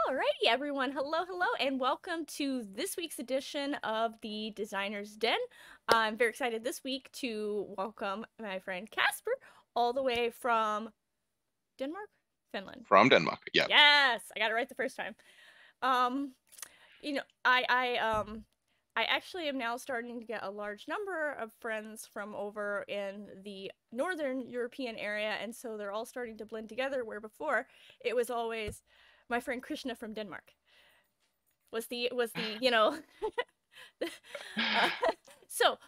Alrighty, everyone. Hello, and welcome to this week's edition of the Designer's Den. I'm very excited this week to welcome my friend Casper, all the way from Denmark, Finland. From Denmark, yeah. Yes, I got it right the first time. I actually am now starting to get a large number of friends from over in the Northern European area, and so they're all starting to blend together, where before it was always my friend Krishna from Denmark was the so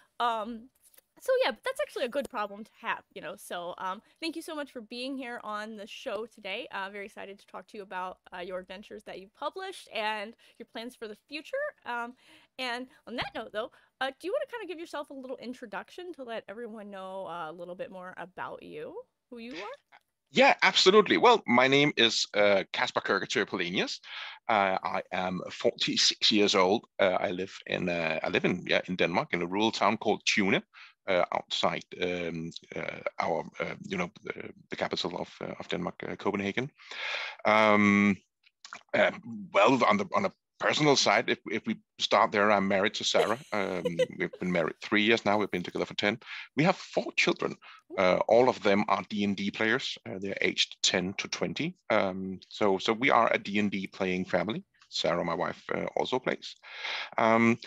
yeah, but that's actually a good problem to have, so thank you so much for being here on the show today. Very excited to talk to you about your adventures that you've published and your plans for the future. And on that note, though, do you want to kind of give yourself a little introduction to let everyone know a little bit more about you, who you are? Yeah, absolutely. Well, my name is Casper Kirketerp-Helenius. I am 46 years old. I live in Denmark, in a rural town called Tune, outside our the capital of Denmark, Copenhagen. Well, on a personal side, if we start there, I'm married to Sarah. We've been married 3 years now. We've been together for 10. We have 4 children. All of them are D&D players. They're aged 10 to 20. So we are a D&D playing family. Sarah, my wife, also plays. I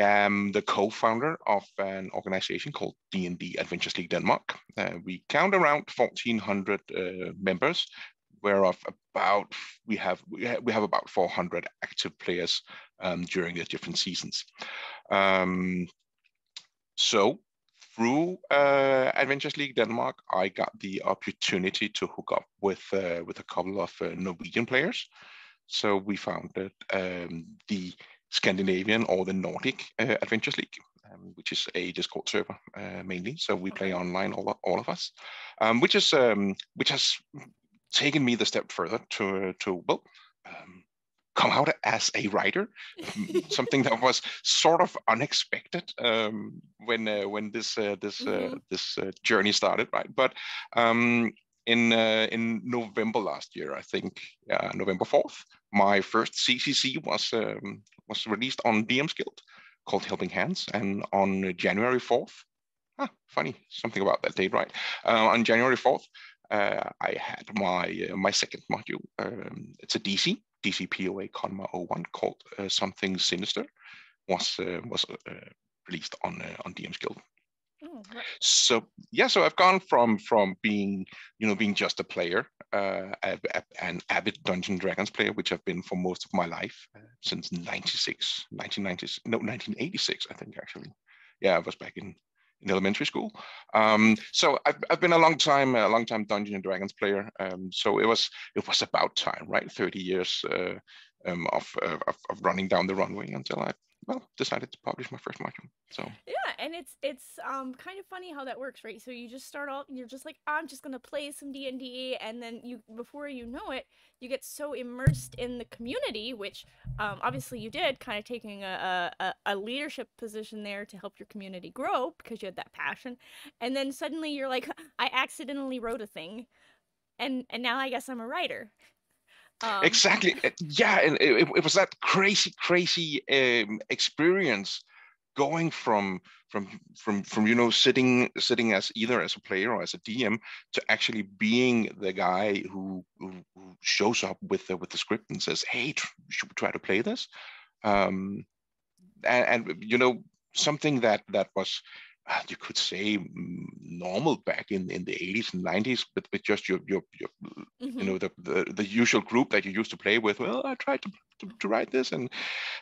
am the co-founder of an organization called D&D Adventures League Denmark. We count around 1,400 members, whereof we have about 400 active players during the different seasons. So through Adventures League Denmark, I got the opportunity to hook up with a couple of Norwegian players. So we founded the Scandinavian or the Nordic Adventures League, which is a Discord server mainly. So we play online, all of us, which has taken me the step further to come out as a writer, something that was sort of unexpected when this journey started, right? But in November last year, I think, November 4th, my first CCC was released on DM's Guild called Helping Hands, and on January 4th, funny, something about that date, right? On January 4th, I had my second module. It's a DC POA Conma 01 called Something Sinister, was released on DM's Guild. Oh, right. So I've gone from being just a player, an avid Dungeons & Dragons player, which I've been for most of my life, since 1986, I think, actually. Yeah, I was back in elementary school. So I've been a long time Dungeons & Dragons player. So it was about time, right? 30 years of running down the runway until I decided to publish my first module. So yeah, and it's kind of funny how that works, right? So you just start off and you're just like, I'm just gonna play some D&D, and then before you know it, you get so immersed in the community, which obviously you did, kind of taking a leadership position there to help your community grow because you had that passion, and then suddenly you're like, I accidentally wrote a thing, and now I guess I'm a writer. Exactly. Yeah, and it was that crazy experience going from sitting as either as a player or as a DM to actually being the guy who shows up with the script and says, "Hey, should we try to play this?" Um, and something that was you could say normal back in the 80s and 90s, but with just your Mm-hmm. the usual group that you used to play with. Well, I tried to write this, and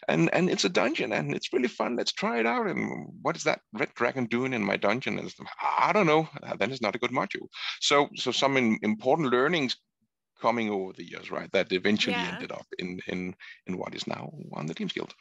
it's a dungeon and it's really fun. Let's try it out. And what is that red dragon doing in my dungeon? And I don't know. Then it's not a good module. So some important learnings coming over the years, right? That eventually Yeah. ended up in what is now on the Teams Guild.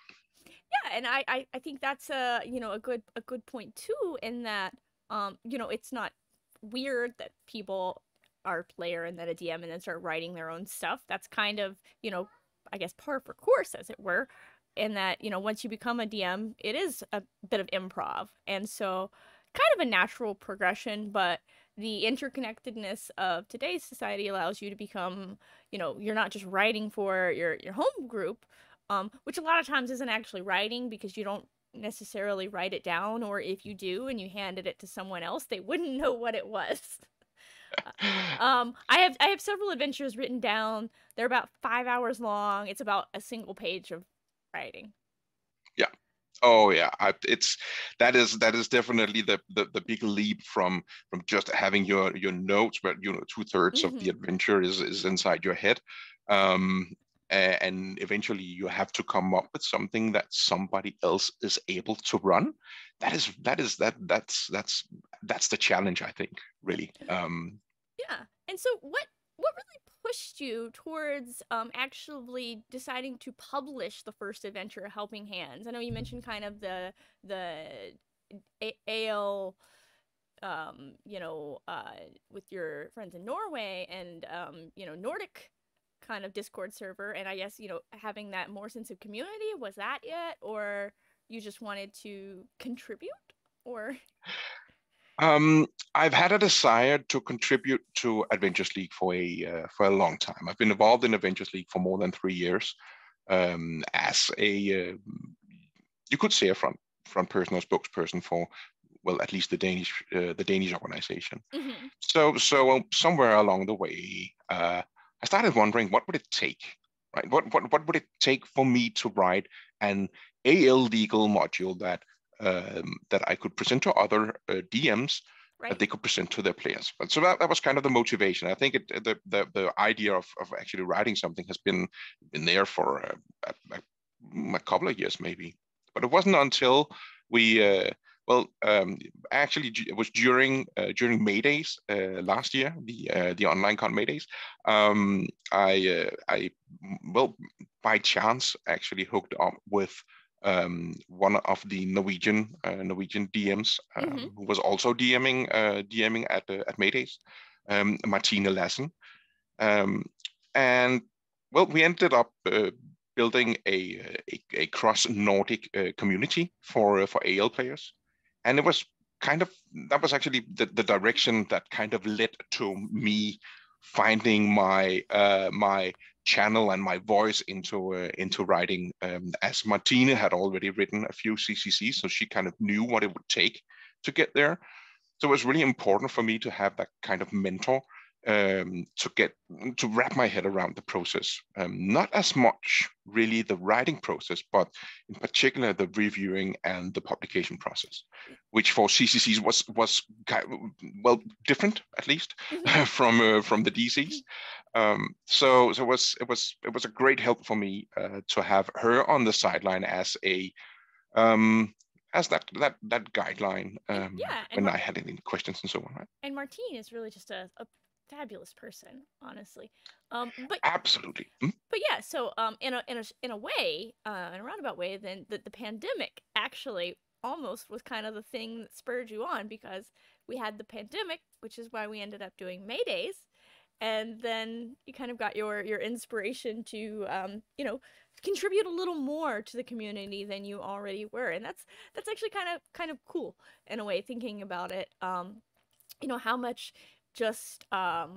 Yeah, and I think that's a good point too, in that it's not weird that people are a player and then a DM and then start writing their own stuff. That's kind of, I guess par for course, as it were, in that, once you become a DM, it is a bit of improv. And so kind of a natural progression, but the interconnectedness of today's society allows you to become, you're not just writing for your home group, which a lot of times isn't actually writing because you don't necessarily write it down, or if you do and you handed it to someone else, they wouldn't know what it was. I have several adventures written down. They're about 5 hours long. It's about a single page of writing. Yeah. Oh yeah, it's that is definitely the big leap from just having your notes, but 2/3 of the Mm-hmm. adventure is inside your head, and eventually you have to come up with something that somebody else is able to run. That's the challenge, I think, really. Yeah. And so what really pushed you towards actually deciding to publish the first adventure, Helping Hands? I know you mentioned kind of the AL with your friends in Norway and Nordic kind of Discord server, and I guess, having that more sense of community, was that it, or you just wanted to contribute, or Um, I've had a desire to contribute to Adventures League for a long time. I've been involved in Adventures League for more than 3 years, as a you could say a front person or spokesperson for, well, at least the Danish organization. mm-hmm. So somewhere along the way, I started wondering what would it take, right? What would it take for me to write an AL legal module that I could present to other DMs, that Right. they could present to their players. But so that was kind of the motivation. I think the idea of actually writing something has been there for a couple of years maybe, but it wasn't until we well, actually, it was during May Days last year, the online con May Days. I well, by chance actually hooked up with one of the Norwegian DMs, Mm-hmm. who was also DMing at May Days, Martine Lassen, um, and well, we ended up building a cross Nordic community for AL players, and it was kind of that was actually the direction that kind of led to me finding my channel and my voice into writing. As Martina had already written a few CCCs, so she kind of knew what it would take to get there. So it was really important for me to have that kind of mentor, to wrap my head around the process. Not as much really the writing process, but in particular the reviewing and the publication process, which for CCCs was well different, at least Mm-hmm. from the DCs. So it was a great help for me to have her on the sideline um, as that guideline, And yeah, when I had any questions and so on. Right? and Martine is really just a fabulous person, honestly. But Absolutely. Mm. yeah, so in a way, in a roundabout way, then the pandemic actually almost was kind of the thing that spurred you on, because we had the pandemic, which is why we ended up doing Maydays, and then you kind of got your inspiration to contribute a little more to the community than you already were, and that's actually kind of cool in a way, thinking about it. How much just well,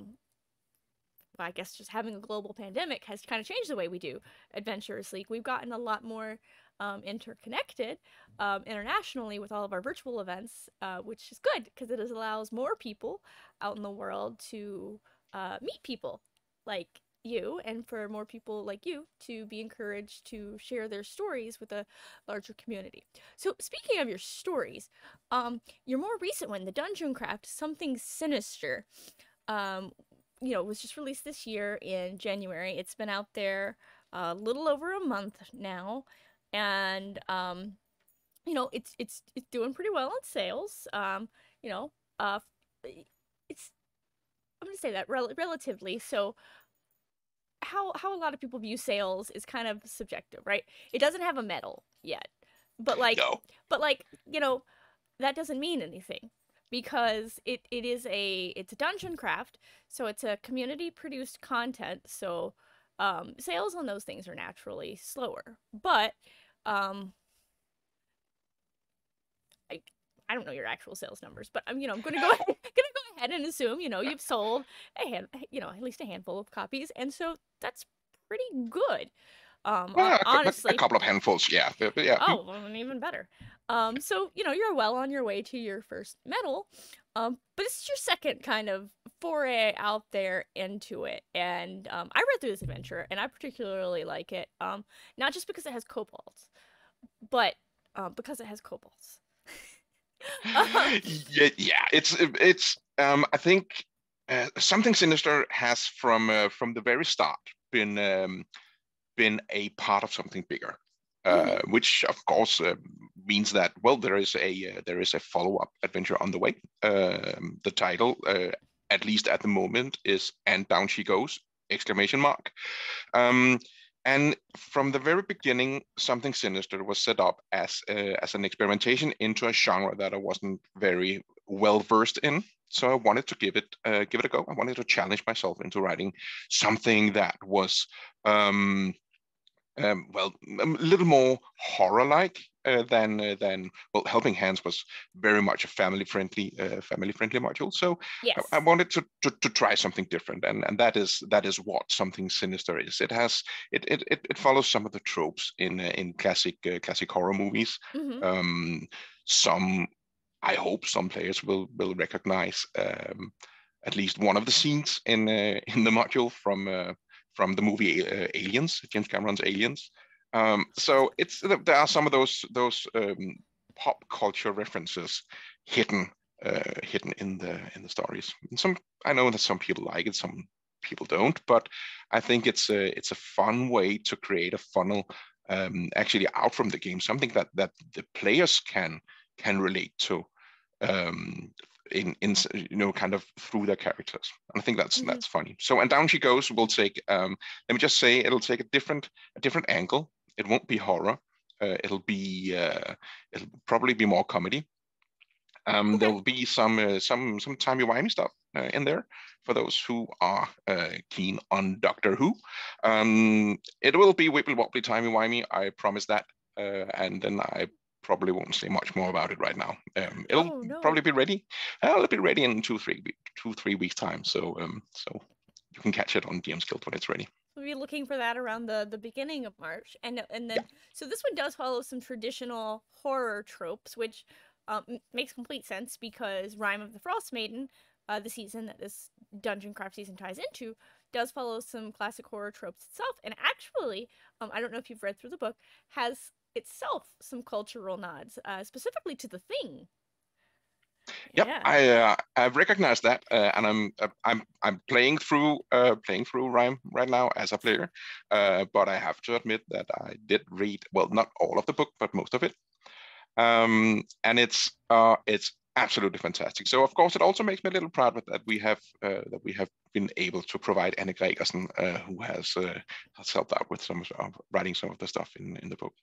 I guess just having a global pandemic has kind of changed the way we do Adventurers League. We've gotten a lot more interconnected internationally with all of our virtual events, which is good because allows more people out in the world to meet people. Like, you and for more people like you to be encouraged to share their stories with a larger community. So speaking of your stories, your more recent one, the Dungeon Craft Something Sinister, um, was just released this year in January. It's been out there a little over a month now, and it's doing pretty well in sales. You know, uh, it's I'm gonna say that relatively. So how a lot of people view sales is kind of subjective, right? It doesn't have a medal yet, but No. that doesn't mean anything because it's a dungeon craft, so it's a community produced content. So sales on those things are naturally slower, but um, I I don't know your actual sales numbers, but I'm gonna go ahead, and assume you've sold at least a handful of copies, and so that's pretty good. Well, a Honestly, couple of handfuls, yeah. Yeah. oh, well, even better. So you're well on your way to your first medal, but it's your second kind of foray out there into it, and I read through this adventure, and I particularly like it, not just because it has kobolds, but because it has kobolds. Yeah, yeah. I think something sinister has from the very start been a part of something bigger, Mm-hmm. which of course means that well there is a follow-up adventure on the way. The title, at least at the moment, is "And Down She Goes!" exclamation mark. Um, and from the very beginning, something sinister was set up as an experimentation into a genre that I wasn't very well versed in. So I wanted to give it a go. I wanted to challenge myself into writing something that was well, a little more horror-like than well, Helping Hands was very much a family-friendly module. So I Yes. wanted to try something different, and that is what Something Sinister is. It follows some of the tropes in classic horror movies. Mm-hmm. Um, some I hope some players will recognize at least one of the scenes in the module from the movie Aliens, James Cameron's Aliens. So there are some of those pop culture references hidden hidden in the stories. And some I know that some people like it, some people don't, but I think it's a fun way to create a funnel actually out from the game, something that the players can relate to um, in kind of through their characters. And I think that's Mm-hmm. that's funny. So And Down She Goes will take let me just say it'll take a different angle. It won't be horror. It'll probably be more comedy. Okay. There'll be some timey-wimey stuff in there for those who are keen on Doctor Who. It will be wibbly-wobbly timey-wimey, I promise that. And then I probably won't say much more about it right now. It'll Oh no. probably be ready. It'll be ready in 2-3 weeks time. So you can catch it on DM's Guild when it's ready. We'll be looking for that around the beginning of March, and Yeah. then so this one does follow some traditional horror tropes, which makes complete sense because Rime of the Frost Maiden, the season that this Dungeon Craft season ties into, does follow some classic horror tropes itself, and actually, I don't know if you've read through the book, has itself some cultural nods, specifically to The Thing. Yep, Yeah. I've recognized that, and I'm playing through Rhyme right now as a player, but I have to admit that I did read, well, not all of the book, but most of it, and it's absolutely fantastic. So of course it also makes me a little proud that we have been able to provide Anne Gregersen, who has helped out with some of writing some of the stuff in the book,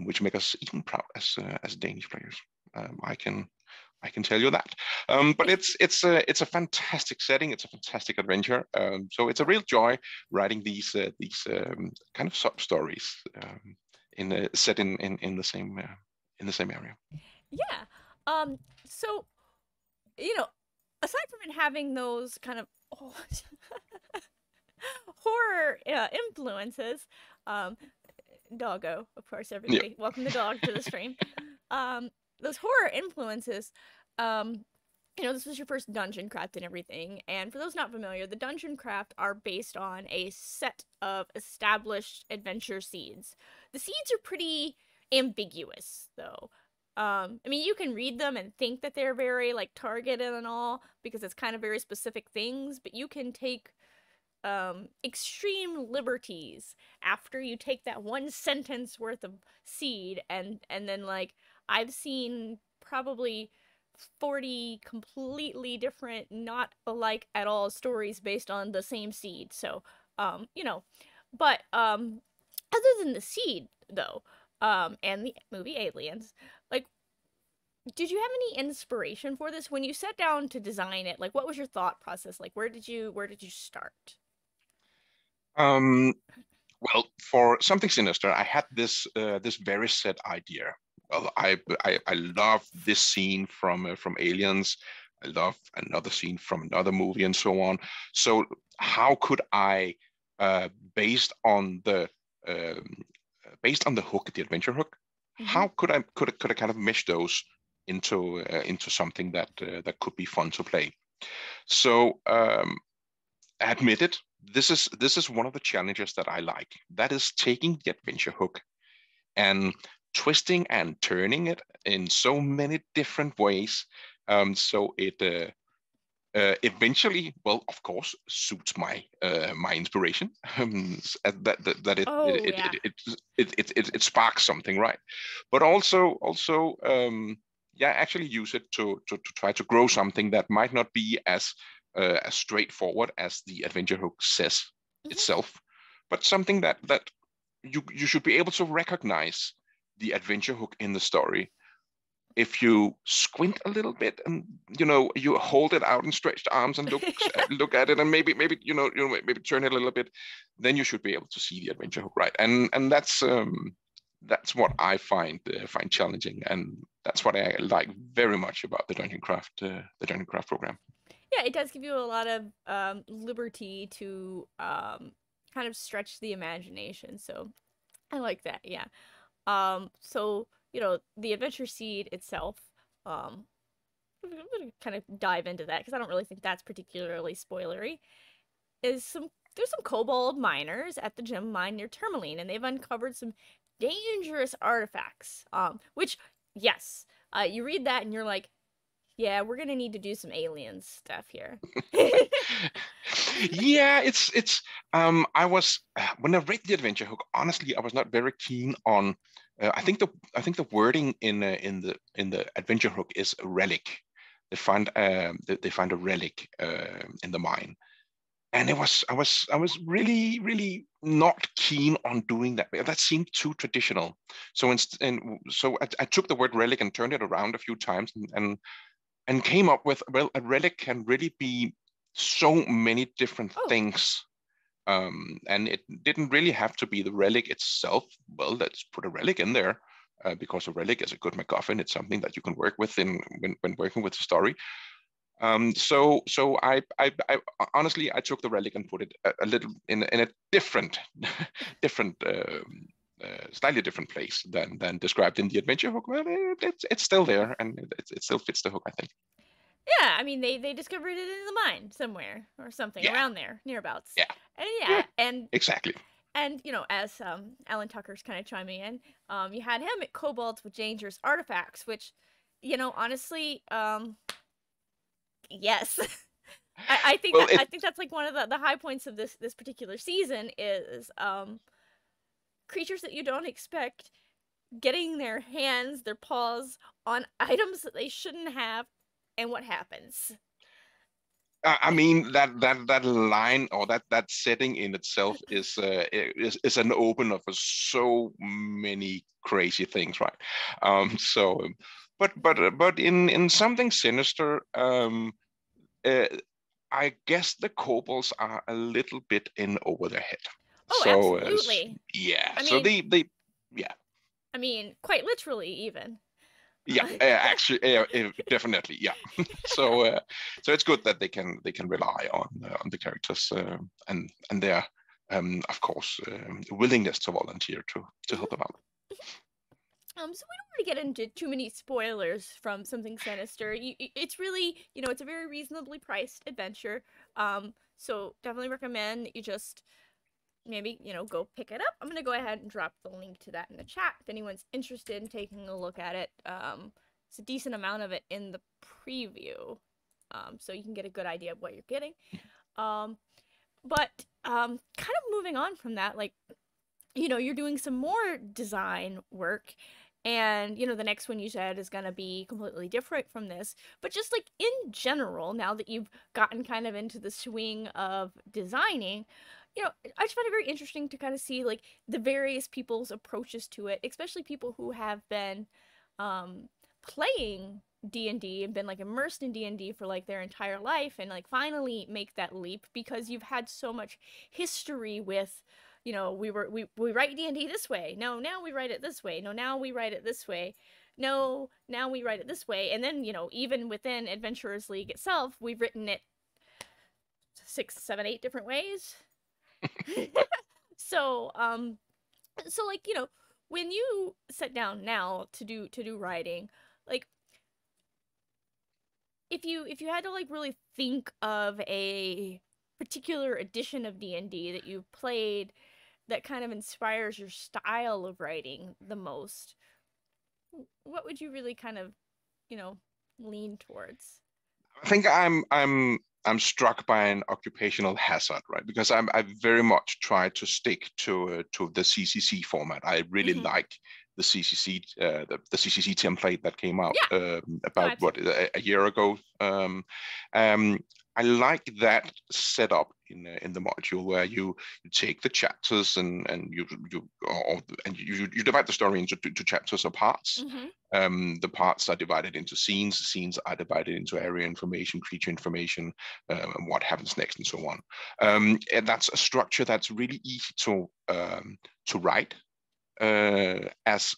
which make us even proud as Danish players. I can tell you that. But it's a fantastic setting. It's a fantastic adventure. So it's a real joy writing these kind of sub stories set in the same area. Yeah. So aside from it having those kind of horror influences, um, doggo, of course, Yeah. everybody, welcome the dog to the stream. Those horror influences, um, this was your first dungeon craft and everything. And for those not familiar, the dungeon craft are based on a set of established adventure seeds. The seeds are pretty ambiguous, though. I mean, you can read them and think that they're very like targeted and all because it's kind of very specific things, but you can take extreme liberties after you take that one sentence worth of seed and then like I've seen probably 40 completely different, not alike at all stories based on the same seed. So, but other than the seed though, and the movie Aliens, like did you have any inspiration for this when you sat down to design it? Like what was your thought process? Like where did you start? Um, well, for something sinister, I had this very set idea. Well, I love this scene from Aliens. I love another scene from another movie, and so on. So how could I, uh, based on the um, based on the hook, the adventure hook, Mm-hmm. how could I kind of mesh those into something that could be fun to play? So admit it, this is one of the challenges that I like. That is taking the adventure hook and twisting and turning it in so many different ways. So it eventually, well, of course, suits my inspiration. That Oh yeah. it sparks something, right? But also, yeah, actually use it to try to grow something that might not be as straightforward as the adventure hook says Mm-hmm. itself, but something that you should be able to recognize the adventure hook in the story if you squint a little bit and you hold it out in stretched arms and look at it, and maybe maybe turn it a little bit, then you should be able to see the adventure hook, right? And that's what I find challenging, and that's what I like very much about the Dungeon Craft program. Yeah, it does give you a lot of liberty to kind of stretch the imagination. So I like that. Yeah. So the adventure seed itself. Um, I'm gonna kind of dive into that because I don't really think that's particularly spoilery. Is some There's some kobold miners at the gem mine near Tourmaline, and they've uncovered some dangerous artifacts. Which yes, you read that and you're like, yeah, we're gonna need to do some alien stuff here. Yeah, it's I was when I read the adventure hook, honestly, I was not very keen on I think the wording in the adventure hook is a relic. They find a relic in the mine, and I was really not keen on doing that. That seemed too traditional. So I took the word relic and turned it around a few times, and came up with, well, a relic can really be so many different Oh, things. And it didn't really have to be the relic itself. Well, let's put a relic in there, because a relic is a good MacGuffin. It's something that you can work with when working with the story. So I honestly, I took the relic and put it a little in a different different slightly different place than described in the adventure hook. Well, it's still there, and it still fits the hook, I think. yeah. I mean, they discovered it in the mine somewhere or something Yeah, around there, nearabouts. yeah, And yeah, yeah, exactly. and as Alan Tucker's kind of chiming in, you had him at Kobolds with dangerous artifacts, which, honestly, yes. Well, I think that's like one of the high points of this particular season is creatures that you don't expect getting their hands, their paws on items that they shouldn't have, and what happens. I mean that line, or that setting in itself is an opener for so many crazy things, right? But in something sinister, uh, I guess the kobolds are a little bit in over their head. Oh, So absolutely. yeah, I so mean, they yeah. quite literally even. Yeah, actually, definitely, yeah. So it's good that they can rely on the characters, and their of course willingness to volunteer to help them out. So we don't want to get into too many spoilers from Something Sinister. It's really, it's a very reasonably priced adventure. So definitely recommend that you just maybe, go pick it up. I'm gonna go ahead and drop the link to that in the chat if anyone's interested in taking a look at it. It's a decent amount of it in the preview, so you can get a good idea of what you're getting. But kind of moving on from that, like, you're doing some more design work, and the next one you said is going to be completely different from this, but just like in general, now that you've gotten kind of into the swing of designing, I just find it very interesting to kind of see like the various people's approaches to it, especially people who have been um playing D&D and been like immersed in D&D for like their entire life, and like finally make that leap because you've had so much history with, we write D&D this way. No, now we write it this way. No, now we write it this way. No, now we write it this way. And then, even within Adventurers League itself, we've written it 6, 7, 8 different ways. So, like, when you sit down now to do writing, like, if you had to like really think of a particular edition of D&D that you've played that kind of inspires your style of writing the most, what would you really kind of, lean towards? I think I'm struck by an occupational hazard, right? Because I very much try to stick to the CCC format. I really Mm-hmm. like the CCC the CCC template that came out Yeah. No, about what absolutely. a year ago. Um, I like that setup in the module where you take the chapters and you divide the story into two chapters or parts. Mm-hmm. The parts are divided into scenes. The scenes are divided into area information, creature information, and what happens next, and so on. And that's a structure that's really easy to write as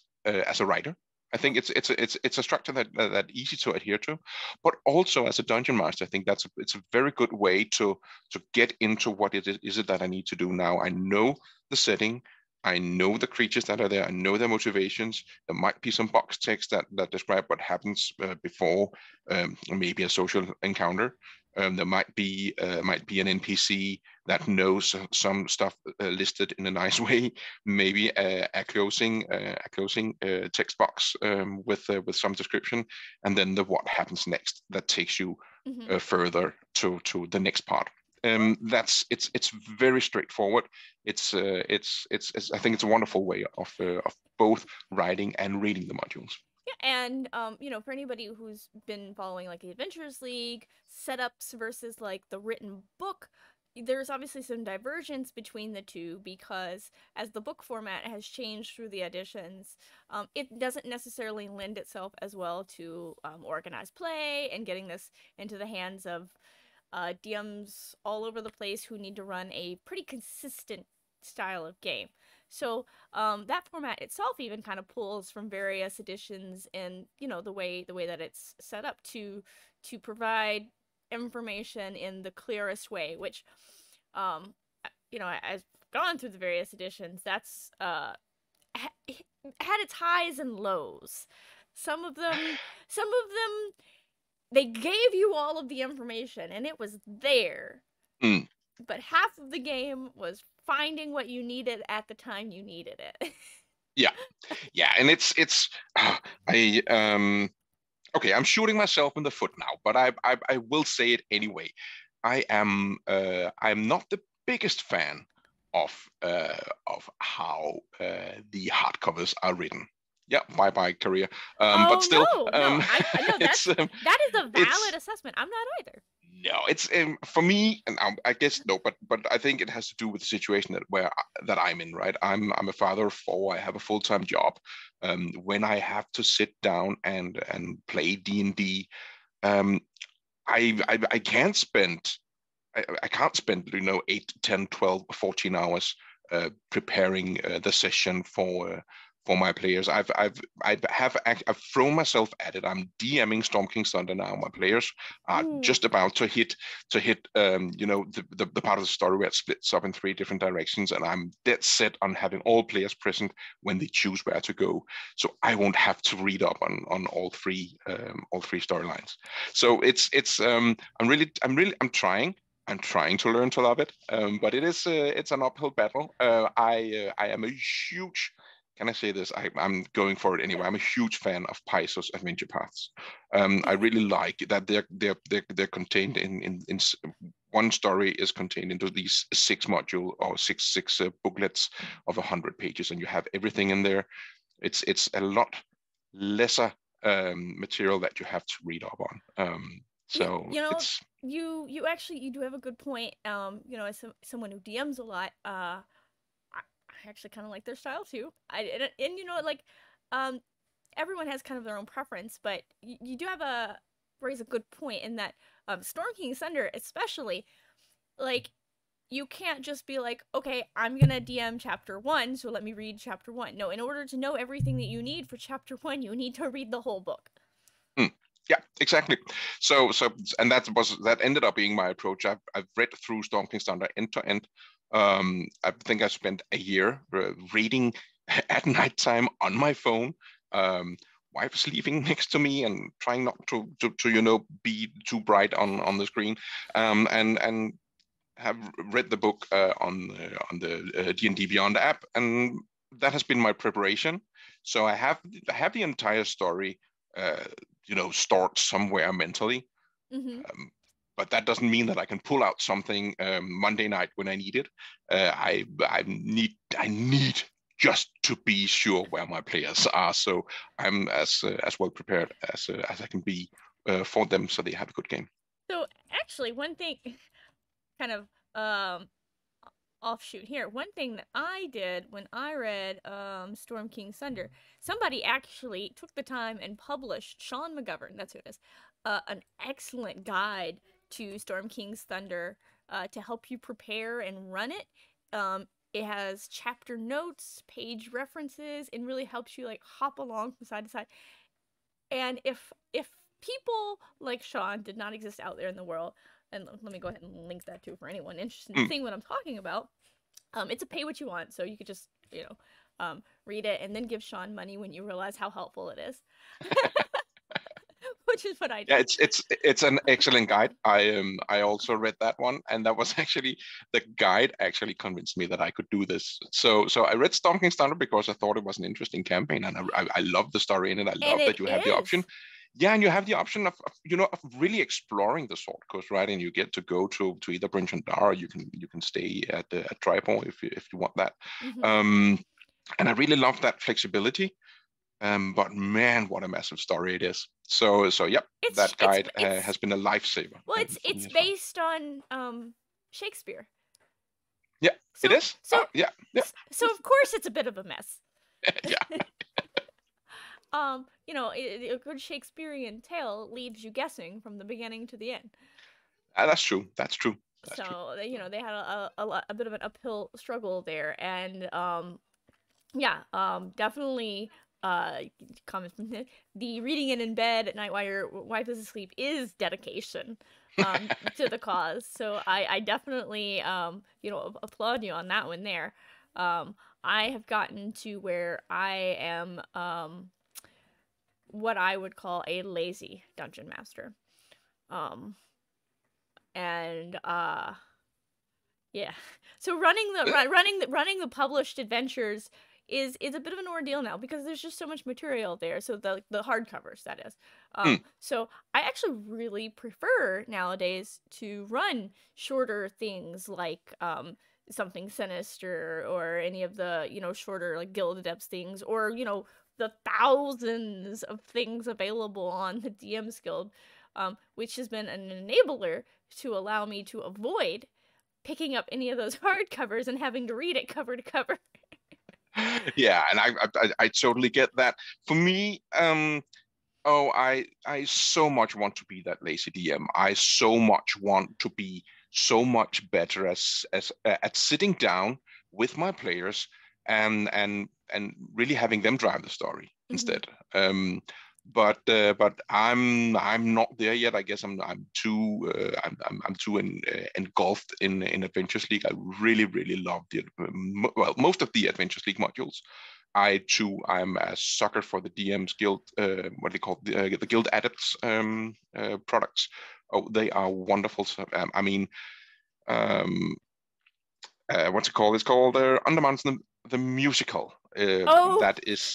a writer. I think it's a structure that easy to adhere to, but also as a dungeon master, I think it's a very good way to get into what is it that I need to do now. I know the setting, I know the creatures that are there, I know their motivations. There might be some box text that describe what happens before maybe a social encounter. There might be an NPC that knows some stuff listed in a nice way, maybe a closing text box with some description, and then the what happens next that takes you Mm-hmm. further to the next part. Well, It's very straightforward. I think it's a wonderful way of both writing and reading the modules. yeah, and for anybody who's been following like the Adventurers League setups versus like the written book, there's obviously some divergence between the two because as the book format has changed through the editions, it doesn't necessarily lend itself as well to organized play and getting this into the hands of DMs all over the place who need to run a pretty consistent style of game. So that format itself even kind of pulls from various editions, and the way that it's set up to provide information in the clearest way. Which, um, I've gone through the various editions. That's had its highs and lows. Some of them, they gave you all of the information and it was there, Mm, but half of the game was finding what you needed at the time you needed it. yeah, yeah, and it's I okay. I'm shooting myself in the foot now, but I will say it anyway. I'm not the biggest fan of how the hardcovers are written. Yeah, bye bye career. But Oh still, no, no, I know it's that is a valid it's assessment. I'm not either. no, it's for me, and I guess no, but I think it has to do with the situation that I'm in, right? I'm a father of four. I have a full-time job. When I have to sit down and play D&D, um, I can't spend I can't spend 8, 10, 12, 14 hours preparing the session for my players. I've thrown myself at it. I'm DMing Storm King's Thunder now. My players are just about to hit the part of the story where it splits up in 3 different directions, and I'm dead set on having all players present when they choose where to go, so I won't have to read up on all three storylines. So I'm trying. I'm trying to learn to love it, but it's an uphill battle. I am a huge, can I say this? I'm going for it anyway. I'm a huge fan of Paizo's adventure paths. I really like that they're contained in one story is contained into these 6 module or six booklets of 100 pages, and you have everything in there. It's a lot lesser material that you have to read up on. So it's you actually do have a good point. As someone who DMs a lot, I actually kind of like their style too. Everyone has kind of their own preference, but you do raise a good point in that Storm King's Thunder, especially, like, you can't just be like, okay, I'm gonna DM chapter 1, so let me read chapter 1. No, in order to know everything that you need for chapter 1, you need to read the whole book. Yeah, exactly. So and that ended up being my approach. I've read through Storm King's Thunder end to end. I think I spent a year reading at nighttime on my phone. Wife sleeping next to me and trying not to be too bright on the screen. And have read the book on the D&D Beyond app, and that has been my preparation. So I have the entire story stored somewhere mentally. But that doesn't mean that I can pull out something Monday night when I need it. I need just to be sure where my players are, so I'm as well prepared as I can be for them, so they have a good game. So actually, one thing, kind of offshoot here. One thing that I did when I read Storm King's Thunder, somebody actually took the time and published, Sean McGovern, that's who it is, an excellent guide to Storm King's Thunder to help you prepare and run it. It has chapter notes, page references, and really helps you like hop along from side to side. And if people like Sean did not exist out there in the world, and let me go ahead and link that too for anyone interested in seeing what I'm talking about. It's a pay what you want, so you could just read it and then give Sean money when you realize how helpful it is. Which is what I did. Yeah, it's an excellent guide. I also read that one, and that was actually the guide actually convinced me that I could do this. So I read Storm King's Thunder because I thought it was an interesting campaign, and I love the story in it. I love that you have the option. Yeah, and you have the option of really exploring the Sword Coast, right? And you get to go to either Bryn Jandar, or you can stay at Tribal if you want that. And I really love that flexibility. But man, what a massive story it is. So yep, that guide has been a lifesaver. Well, it's based on Shakespeare. Yeah, it is. So yeah. So of course it's a bit of a mess. Yeah. A good Shakespearean tale leaves you guessing from the beginning to the end. That's true. So they had a bit of an uphill struggle there, and definitely comment from the reading it in bed at night while your wife is asleep is dedication to the cause. So I definitely applaud you on that one there. I have gotten to where I am what I would call a lazy dungeon master. So running the published adventures is a bit of an ordeal now because there's just so much material there. So the hardcovers, that is. So I actually really prefer nowadays to run shorter things like something sinister, or any of the shorter like Guild Adepts things, or the thousands of things available on the DM's Guild, which has been an enabler to allow me to avoid picking up any of those hardcovers and having to read it cover to cover. Yeah, and I totally get that. For me, I so much want to be that lazy DM. I so much want to be so much better at sitting down with my players and really having them drive the story Mm-hmm. instead. But I'm not there yet. I guess I'm too I'm too engulfed in Adventures League. I really love the most of the Adventures League modules. I'm a sucker for the DM's Guild, what they call the Guild Adepts products. Oh, they are wonderful. So, I mean, um, what's it called? It's called Undermines the musical. Oh,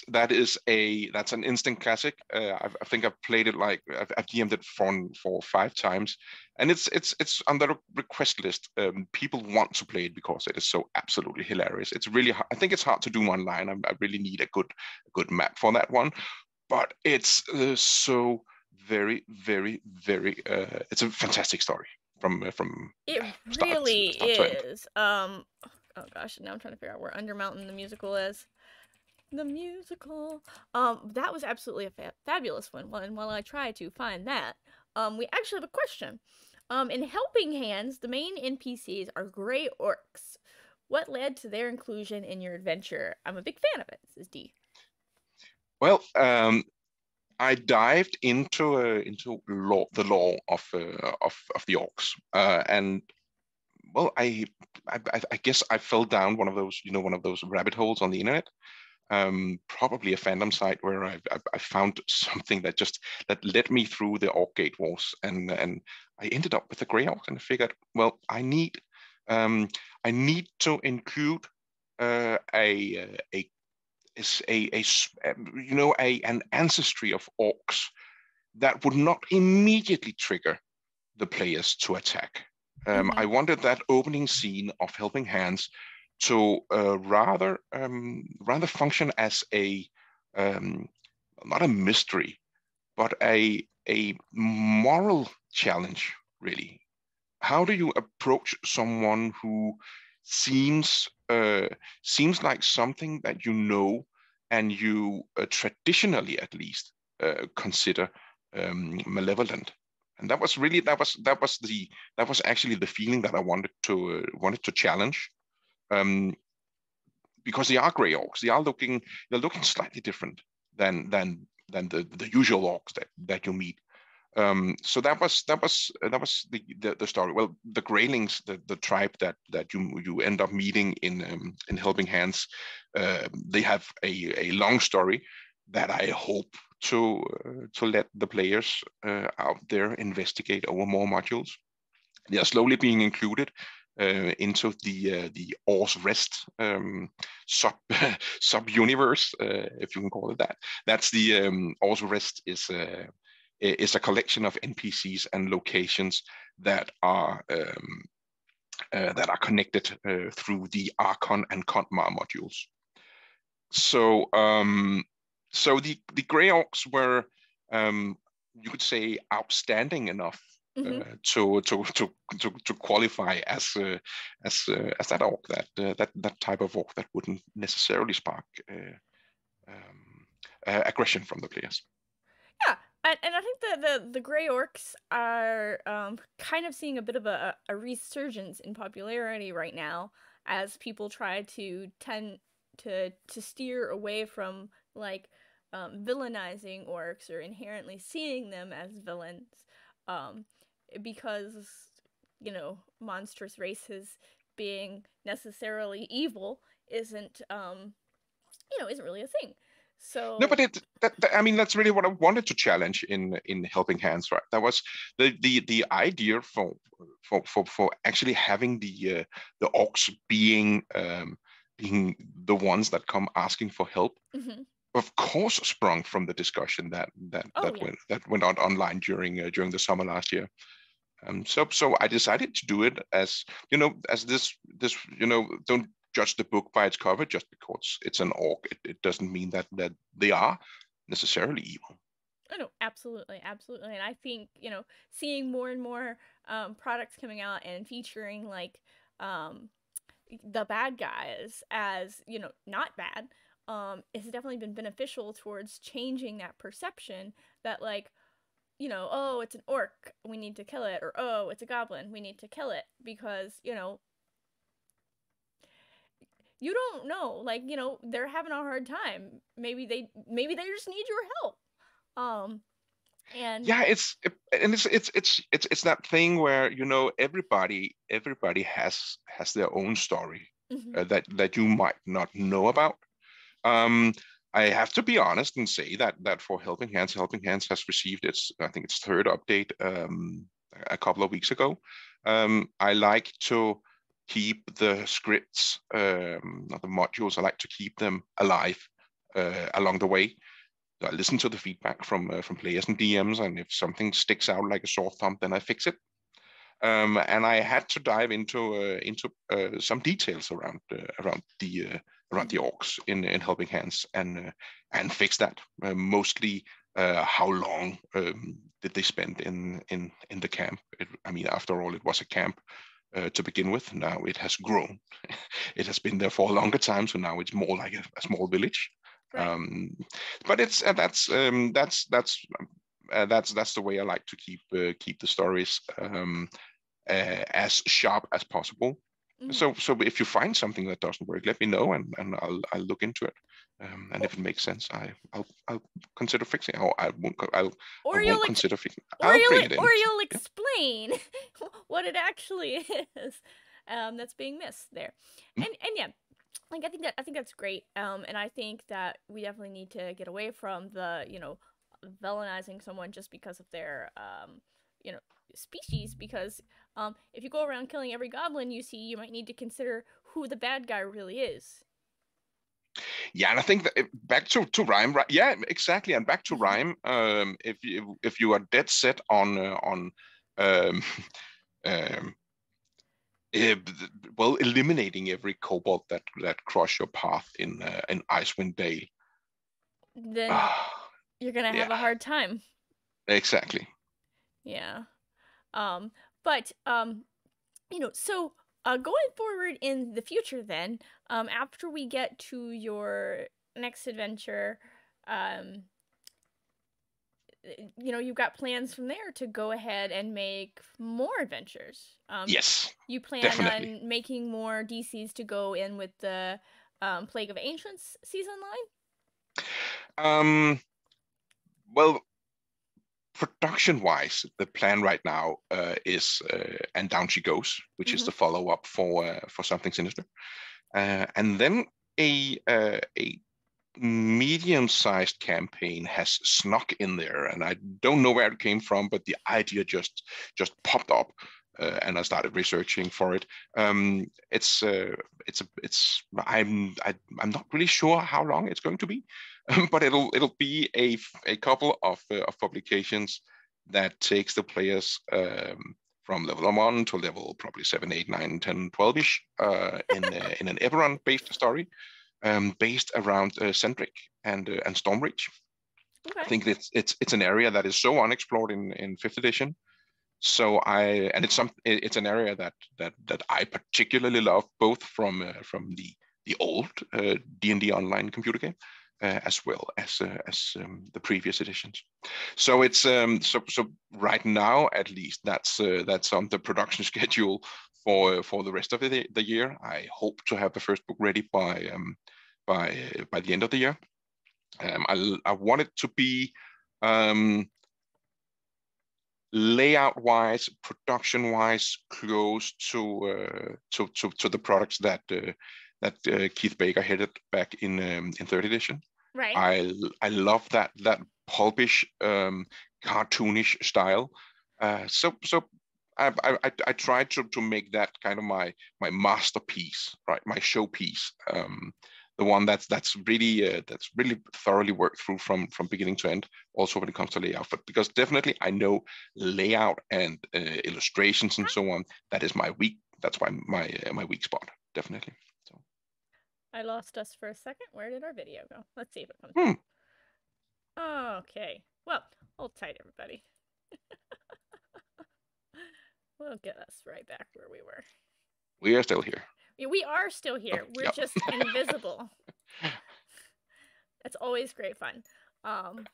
That's an instant classic. I think I've played it like I've DM'd it for 5 times, and it's on the request list. People want to play it because it is so absolutely hilarious. It's really I think it's hard to do online. I really need a good map for that one, but it's so very. It's a fantastic story from it really start to end. is. Oh gosh, now I'm trying to figure out where Undermountain the musical is. The musical. That was absolutely a fabulous one. Well, and while I try to find that, we actually have a question. In Helping Hands, the main NPCs are gray orcs. What led to their inclusion in your adventure? I'm a big fan of it, says D. Well, I dived into the law of the orcs, and well, I guess I fell down one of those rabbit holes on the internet. Probably a fandom site where I found something that led me through the orc gate wars, and I ended up with the grey orcs, and I figured, well, um, I need to include a is an ancestry of orcs that would not immediately trigger the players to attack. Mm-hmm. I wanted that opening scene of Helping Hands to rather function as a not a mystery, but a moral challenge, really. How do you approach someone who seems seems like something that you know and you traditionally at least consider malevolent? And that was actually the feeling that I wanted to challenge, um, because they are gray orcs. They're looking slightly different than the usual orcs that you meet. So that was the story. Well, the Greylings, the tribe that you end up meeting in Helping Hands, they have a long story that I hope to let the players out there investigate over more modules. They are slowly being included into the Oars Rest sub sub universe, if you can call it that. That's the Oars Rest is a collection of NPCs and locations that are connected through the Archon and Kontmar modules. So the Grey Orcs were, you could say, outstanding enough Mm-hmm. to qualify as that orc, that type of orc that wouldn't necessarily spark aggression from the players. Yeah, and I think the gray orcs are kind of seeing a bit of a resurgence in popularity right now as people try to tend to steer away from like villainizing orcs or inherently seeing them as villains, um, because monstrous races being necessarily evil isn't really a thing. No, So. but I mean, that's really what I wanted to challenge in Helping Hands, right? That was the idea for actually having the orcs being the ones that come asking for help. Mhm. Of course, sprung from the discussion Oh yeah. that went on online during the summer last year. So I decided to do it as as this don't judge the book by its cover just because it's an orc. It doesn't mean that they are necessarily evil. Oh no, absolutely, absolutely. And I think, seeing more and more products coming out and featuring like um the bad guys as, not bad, it's definitely been beneficial towards changing that perception that like, oh, it's an orc, we need to kill it, or oh, it's a goblin, we need to kill it because, you don't know. Like, you know, they're having a hard time. Maybe they just need your help. Um, and Yeah, it's that thing where, you know, everybody has their own story, mhm, that you might not know about. Um, I have to be honest and say that for Helping Hands has received its, I think, its third update a couple of weeks ago. I like to keep the scripts, not the modules. I like to keep them alive along the way. I listen to the feedback from players and DMs, and if something sticks out like a sore thumb, then I fix it. And I had to dive into some details around the mhm, orcs in Helping Hands, and fix that. Mostly, how long did they spend in the camp? I mean, after all, it was a camp to begin with. Now it has grown. It has been there for a longer time, so now it's more like a small village. right. Um, but it's that's the way I like to keep the stories as sharp as possible. Mhm. So if you find something that doesn't work, let me know, and I'll look into it. And Or, if it makes sense, I'll consider fixing it. Or I or you'll won't consider fixing it. or I'll bring it or in. you'll Yeah. explain what it actually is, that's being missed there. And yeah, like I think that's great. And I think that we definitely need to get away from the, you know, villainizing someone just because of their you know, species. Because if you go around killing every goblin you see, you might need to consider who the bad guy really is. Yeah, and I think that back to Rhyme, right? Yeah, exactly. And back to Mhm. Rhyme, if you are dead set on um, um, eh, well, eliminating every kobold that cross your path in Icewind Dale. Then Ah, you're gonna yeah, have a hard time. exactly. Yeah. Um, but you know, so going forward in the future, then, after we get to your next adventure, um, you know, you've got plans from there to go ahead and make more adventures. Yes, You plan definitely. on making more DCs to go in with the Plague of Ancients season line? Um, well, production wise, the plan right now is And Down She Goes, which is Mm-hmm. the follow up for Something Sinister, and then a medium sized campaign has snuck in there, and I don't know where it came from, but the idea just popped up. And I started researching for it. I'm not really sure how long it's going to be, but it'll be a couple of publications that takes the players from level 1 to level probably 7, 8, 9, 10, 12ish in an Eberron based story, based around Sendrik and Stormreach. I Okay. think it's an area that is so unexplored in fifth edition. So it's an area that I particularly love, both from the old D&D online computer game, as well as the previous editions. So it's so right now, at least, that's on the production schedule for the rest of the year. I hope to have the first book ready by the end of the year. I want it to be, um, layout wise, production wise, close to the products that Keith Baker headed back in third edition. Right. I love that pulpish, cartoonish style. So I tried to make that kind of my masterpiece, right? My showpiece. The one that's really thoroughly worked through from beginning to end. Also when it comes to layout, but because definitely I know layout and illustrations and so on. That is my weak. That's my weak spot. Definitely. So. I lost us for a second. Where did our video go? Let's see if it comes Hmm. back. Okay. Well, hold tight, everybody. We'll get us right back where we were. We are still here. We are still Oh, here. We're yeah. just invisible. It's always great fun. Um,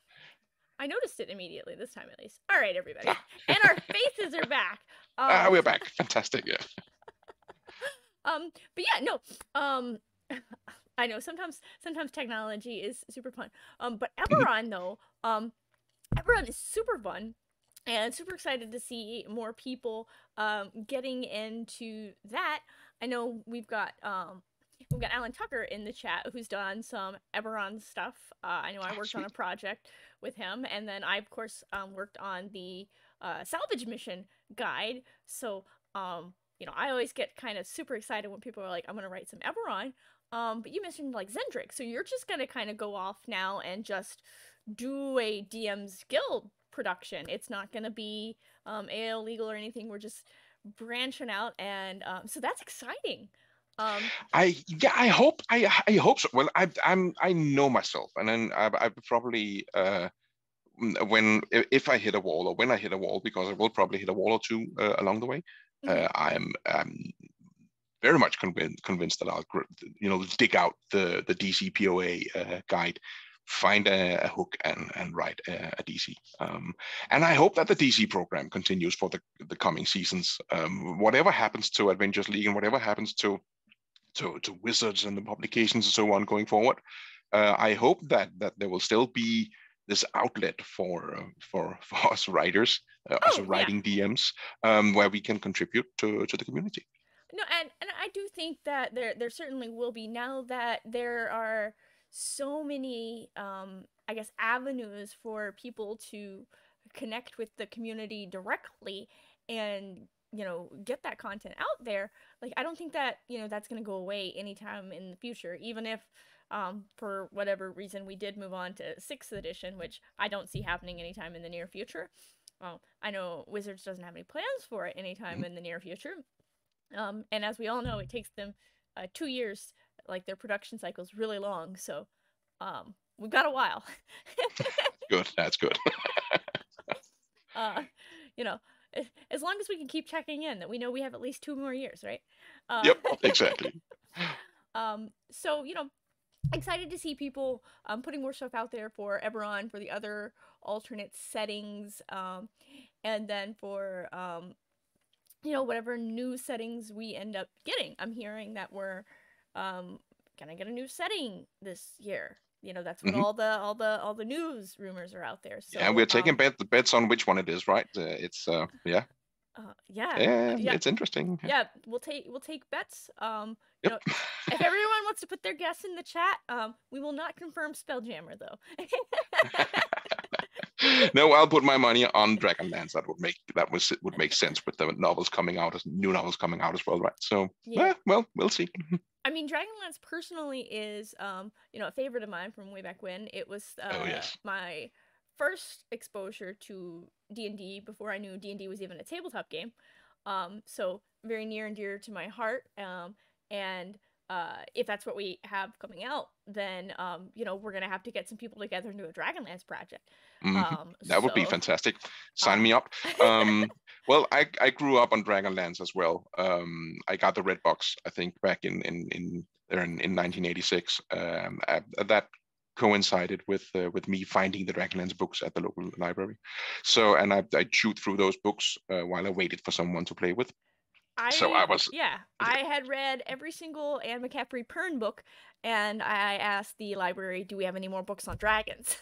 I noticed it immediately this time, at least. All right, everybody, and our faces are back. We're back. Fantastic. Yeah. But yeah, no. I know sometimes technology is super fun. But Eberron though, Eberron is super fun, and super excited to see more people getting into that. I know we've got Alan Tucker in the chat who's done some Eberron stuff. I know I worked on Sweet. a project with him, and then I of course worked on the salvage mission guide. So I always get kind of super excited when people are like, "I'm gonna write some Eberron." But you mentioned like Zendrick, so you're just gonna kind of go off now and just do a DM's Guild production. It's not gonna be AL legal or anything. We're just branching out, and so that's exciting. Um, I hope so. Well, I know myself, and then I probably when if I hit a wall or when I hit a wall, because I will probably hit a wall or two along the way. mhm. I'm very much convinced that I'll dig out the DC POA guide, find a hook and write a DC. And I hope that the DC program continues for the coming seasons. Whatever happens to Adventures League and whatever happens to Wizards and the publications and so on going forward, I hope that there will still be this outlet for us writers, us Oh yeah, writing DMs, where we can contribute to the community. no, and I do think that there certainly will be now that there are so many I guess avenues for people to connect with the community directly and get that content out there. Like I don't think that that's going to go away anytime in the future, even if for whatever reason we did move on to 6th edition, which I don't see happening anytime in the near future. Well, I know Wizards doesn't have any plans for it anytime in the near future. And as we all know, it takes them 2 years. Like their production cycle is really long, so we've got a while. Good, that's good. uh, you know, as long as we can keep checking in, that we know we have at least 2 more years, right? Uh, Yep, exactly. so excited to see people putting more stuff out there for Eberron, for the other alternate settings, and then for whatever new settings we end up getting. I'm hearing that we're gonna get a new setting this year. That's what Hmm. all the news rumors are out there. Yeah, So we're taking bets on which one it is, right? It's yeah, yeah, yeah, yeah, it's interesting. yeah. We'll take bets. Yep. If everyone wants to put their guess in the chat, we will not confirm Spelljammer though. No, I'll put my money on Dragonlance. Would make sense with the novels coming out as new novels coming out as well, right? So, Yeah. well, we'll see. I mean, Dragonlance personally is, a favorite of mine from way back when. It was Oh yes. my first exposure to D&D before I knew D&D was even a tabletop game. So very near and dear to my heart. And if that's what we have coming out, then we're gonna have to get some people together and do a Dragonlance project. That would be So fantastic. Sign uh, me up. Well, I grew up on Dragonlance as well. I got the red box, I think, back in 1986. That coincided with me finding the Dragonlance books at the local library. So, and I chewed through those books while I waited for someone to play with. So I was, I had read every single Anne McCaffrey Pern book, and I asked the library, "Do we have any more books on dragons?"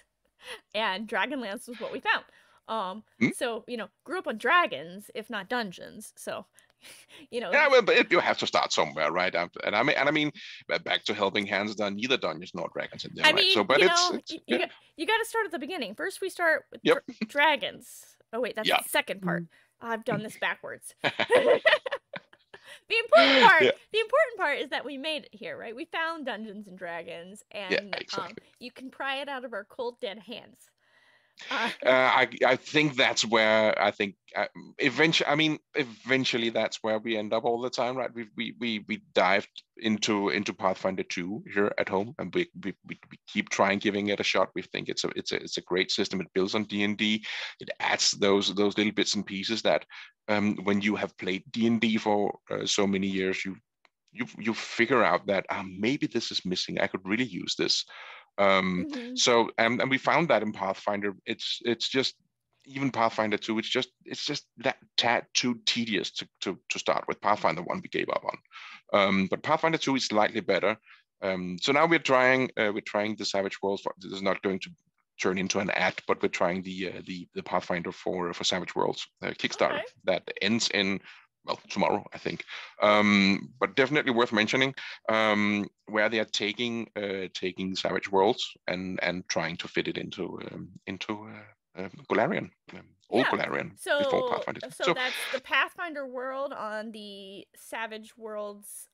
And Dragonlance was what we found. hmm? So grew up on dragons, if not dungeons. So, Yeah, well, but you have to start somewhere, right? And I mean, back to Helping Hands, there are neither Dungeons nor Dragons in there, I right? So, mean, but you got to start at the beginning. First, we start with yep, dragons. Oh wait, that's yeah, the second part. I've done this backwards. The important part is that we made it here, right? We found Dungeons and Dragons, yeah, and exactly. you can pry it out of our cold dead hands. Uh, I think that's where I think eventually. I mean, eventually that's where we end up all the time, right? We dived into Pathfinder 2 here at home, and we keep trying giving it a shot. We think it's a great system. It builds on D&D. It adds those little bits and pieces that when you have played D&D for so many years, you figure out that maybe this is missing. I could really use this. mhm. So and we found that in Pathfinder, it's just even Pathfinder 2, it's just that tad too tedious to start with. Pathfinder 1 we gave up on. But Pathfinder 2 is slightly better. So now we're trying the Savage Worlds. This is not going to turn into an ad, but we're trying the Pathfinder for Savage Worlds Kickstarter Okay. that ends in, well, tomorrow, I think. But definitely worth mentioning, where they are taking Savage Worlds and trying to fit it into Golarion, old Yeah. Golarion before So Pathfinder. so So that's the Pathfinder world on the Savage Worlds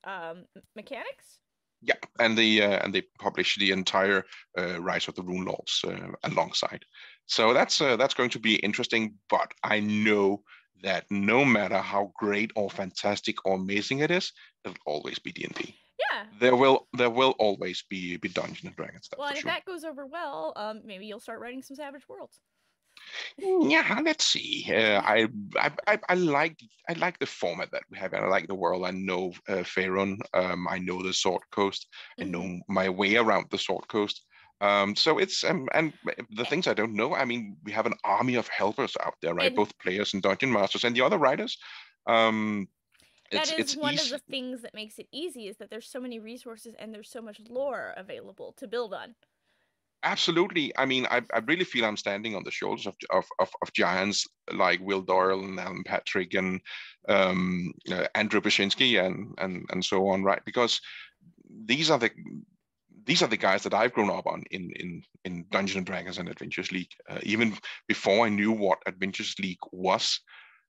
mechanics. yeah, and they publish the entire Rise of the Rune Lords alongside. So that's going to be interesting. But I know that no matter how great or fantastic or amazing it is, it'll always be D&D. Yeah. There will always be Dungeons and Dragons, that's Well, for and if sure. that goes over well, maybe you'll start writing some Savage Worlds. Yeah, let's see. I like the format that we have, and I like the world. I know Faerun. I know the Sword Coast. I Mm-hmm. know my way around the Sword Coast. So it's and the things I don't know. I mean, we have an army of helpers out there, right? And Both players and dungeon masters, and the other writers. Um, that it's is it's one of the easy. things that makes it easy is that there's so many resources and there's so much lore available to build on. Absolutely. I mean, I really feel I'm standing on the shoulders of giants like Will Doyle and Alan Patrick and Andrew Bashinsky and so on, right? Because these are the these are the guys that I've grown up on in Dungeons and Dragons and Adventures League. Even before I knew what Adventures League was,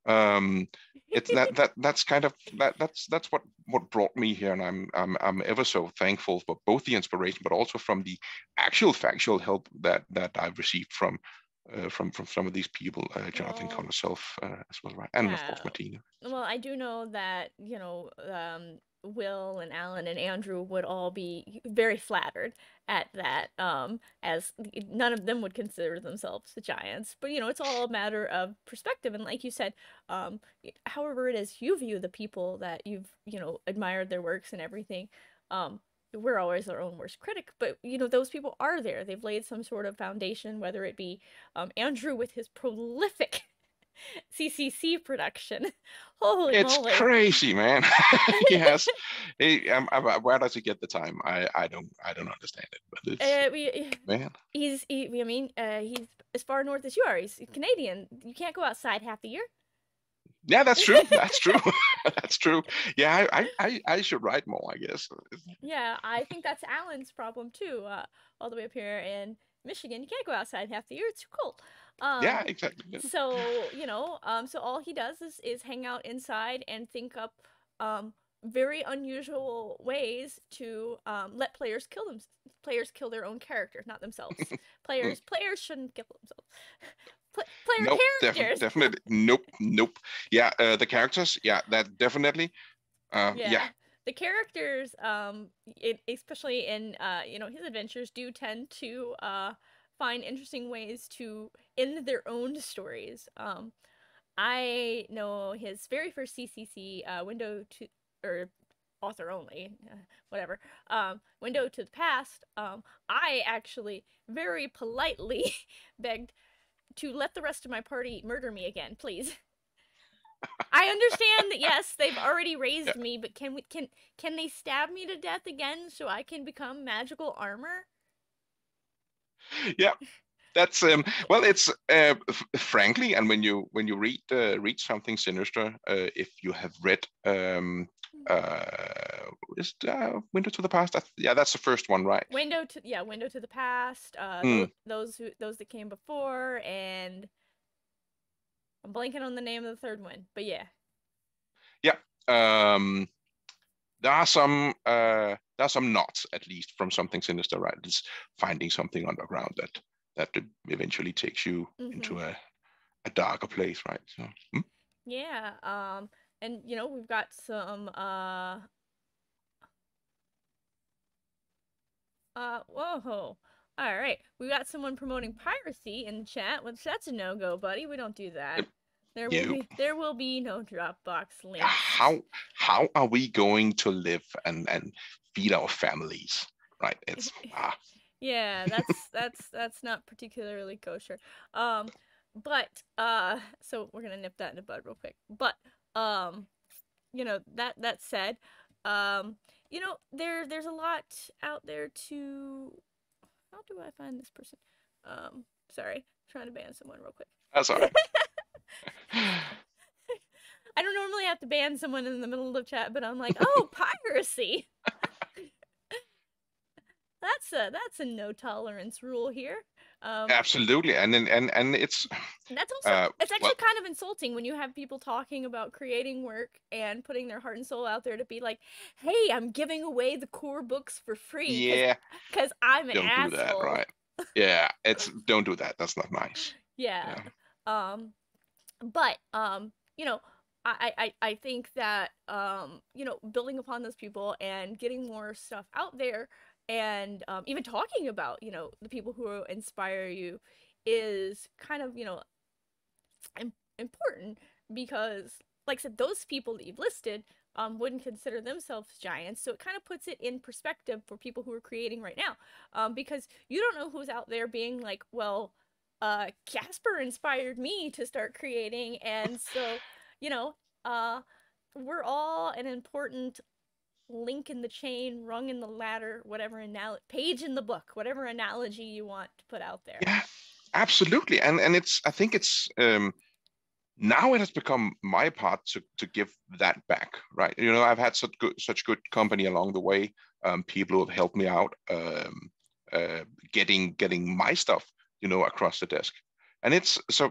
um, it's that's kind of that's what brought me here, and I'm ever so thankful for both the inspiration, but also from the actual factual help that I've received from some of these people, Jonathan Well, Connor self as well, right, and of course yeah. Martina. Well, I do know that, Will and Alan and Andrew would all be very flattered at that, as none of them would consider themselves the giants. But, it's all a matter of perspective. And like you said, however it is you view the people that you've, admired their works and everything, um, we're always our own worst critic. But, those people are there. They've laid some sort of foundation, whether it be Andrew with his prolific CCC production. Holy It's moly. crazy, man. He has. Where does he get the time? I don't understand it, but it's We, man. he's as far north as you are. He's Canadian. You can't go outside half the year. Yeah, that's true. That's true. That's true. Yeah, I should write more, I guess. Yeah, I think that's Alan's problem too. All the way up here in Michigan, you can't go outside half the year. It's too cold. Yeah, Um, exactly. Yeah. so all he does is hang out inside and think up very unusual ways to let players kill their own characters, not themselves. Mm. Players shouldn't kill themselves. Player Nope, characters. definitely. Nope, nope. Yeah, the characters. Yeah, that definitely. Yeah, Yeah. The characters, especially in his adventures, do tend to find interesting ways to end their own stories. I know his very first CCC window to or author only, whatever. Window to the past. I actually very politely begged to let the rest of my party murder me again, please. I understand that yes, they've already yeah, raised me, but can they stab me to death again so I can become magical armor? yeah. That's well, it's frankly, and when you read something sinister, if you have read is Window to the Past? That's the first one, right? Window to the past. Mm, Those that came before, and I'm blanking on the name of the third one, but yeah. yeah. Um, there are some knots, at least, from something sinister, right? It's finding something underground that eventually takes you Mm-hmm. into a darker place, right? So Yeah. And we've got some whoa. All right. We got someone promoting piracy in the chat, which that's a no-go, buddy. We don't do that. you There will be no Dropbox links. how are we going to live and feed our families, right? It's Yeah, that's not particularly kosher. But so we're gonna nip that in the bud real quick. But that said, um, there's a lot out there to. How do I find this person? Sorry, trying to ban someone real quick. That's all right. I don't normally have to ban someone in the middle of the chat, but I'm like, oh, piracy. That's a no tolerance rule here. Absolutely, and it's That's also it's well, actually kind of insulting when you have people talking about creating work and putting their heart and soul out there to be like, "Hey, I'm giving away the core books for free yeah, cuz I'm an don't do that, asshole." right? Yeah, it's don't do that. That's not nice. Yeah. Yeah, Um but I think that building upon those people and getting more stuff out there and even talking about the people who inspire you is kind of important because, like I said, those people that you've listed wouldn't consider themselves giants. So it kind of puts it in perspective for people who are creating right now, because you don't know who's out there being like, well, Casper inspired me to start creating, and so you know, uh, we're all an important link in the chain, rung in the ladder, whatever page in the book, whatever analogy you want to put out there. yeah, absolutely. And it's I think it's now it has become my part to give that back, right? I've had such good company along the way, people who have helped me out, getting my stuff, across the desk, and it's so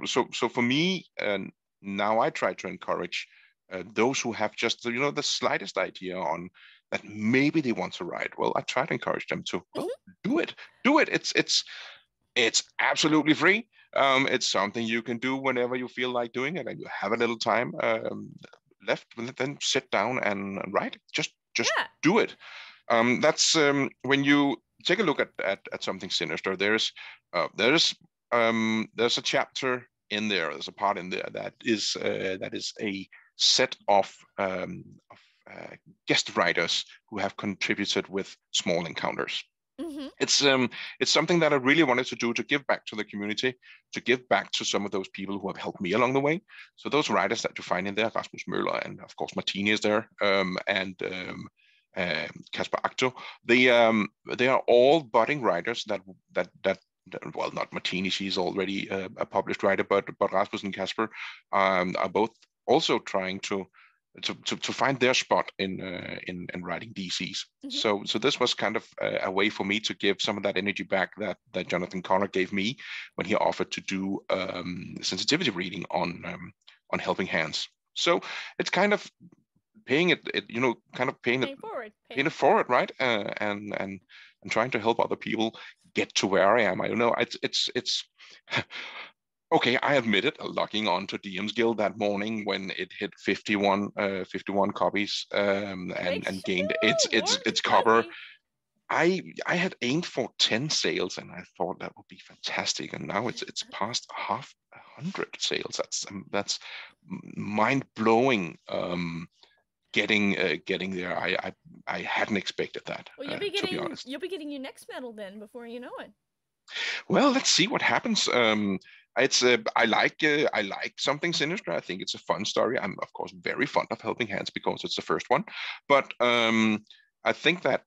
for me, now I try to encourage those who have just the slightest idea on that maybe they want to write. Well, I try to encourage them to, well, Mm-hmm. do it. It's absolutely free. It's something you can do whenever you feel like doing it and you have a little time left. Then sit down and write. Just Yeah. do it. That's when you take a look at something sinister. There's a chapter in there. There's a part in there that is a set of guest writers who have contributed with small encounters. Mm-hmm. It's something that I really wanted to do, to give back to the community, to give back to some of those people who have helped me along the way. So those writers that you find in there, Rasmus Møller, and of course Martini is there, and Casper Acto, they are all budding writers that well, not Martini, she's already a published writer, but Rasmus and Casper are both also trying to find their spot in writing DCs. Mm-hmm. So this was kind of a way for me to give some of that energy back that Jonathan Connor gave me when he offered to do sensitivity reading on Helping Hands. So it's kind of paying kind of paying it forward, right? And trying to help other people get to where I am. I don't know. It's okay, I admit it, logging on to DM's Guild that morning when it hit 51 copies, and gained its cover. I had aimed for 10 sales and I thought that would be fantastic. And now it's past half 100 sales. That's mind blowing. Getting there. I hadn't expected that. Well, To be honest. you'll be getting your next medal then before you know it. Well, let's see what happens. It's I like Something Sinister. I think it's a fun story. I'm of course very fond of Helping Hands because it's the first one, but I think that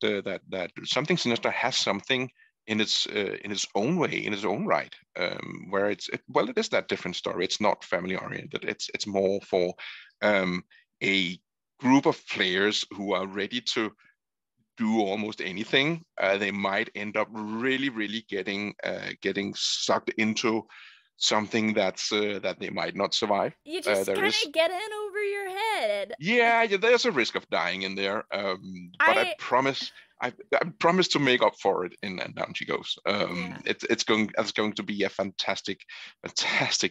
Something Sinister has something in its own way, in its own right, where it is that different story. It's not family oriented. It's more for a group of players who are ready to do almost anything. They might end up really, really getting sucked into something that they might not survive. You just There kind is, of get in over your head. yeah, there's a risk of dying in there, but I I promise. I promise to make up for it, and down she goes. Yeah. It's going to be a fantastic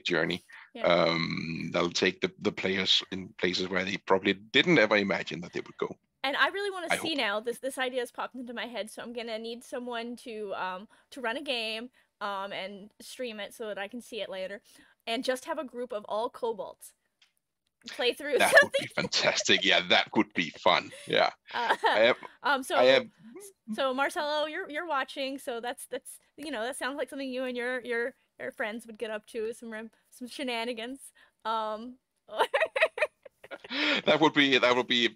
journey. Yeah. That'll take the players in places where they probably didn't ever imagine that they would go. And I really want I to see hope. now. This idea has popped into my head, so I'm gonna need someone to run a game and stream it so that I can see it later, and just have a group of all kobolds play through That would be something. fantastic. Yeah, that could be fun. Yeah. Uh, I have, so I have, Marcelo, you're watching, so that's that sounds like something you and your friends would get up to, some shenanigans. Um, That would be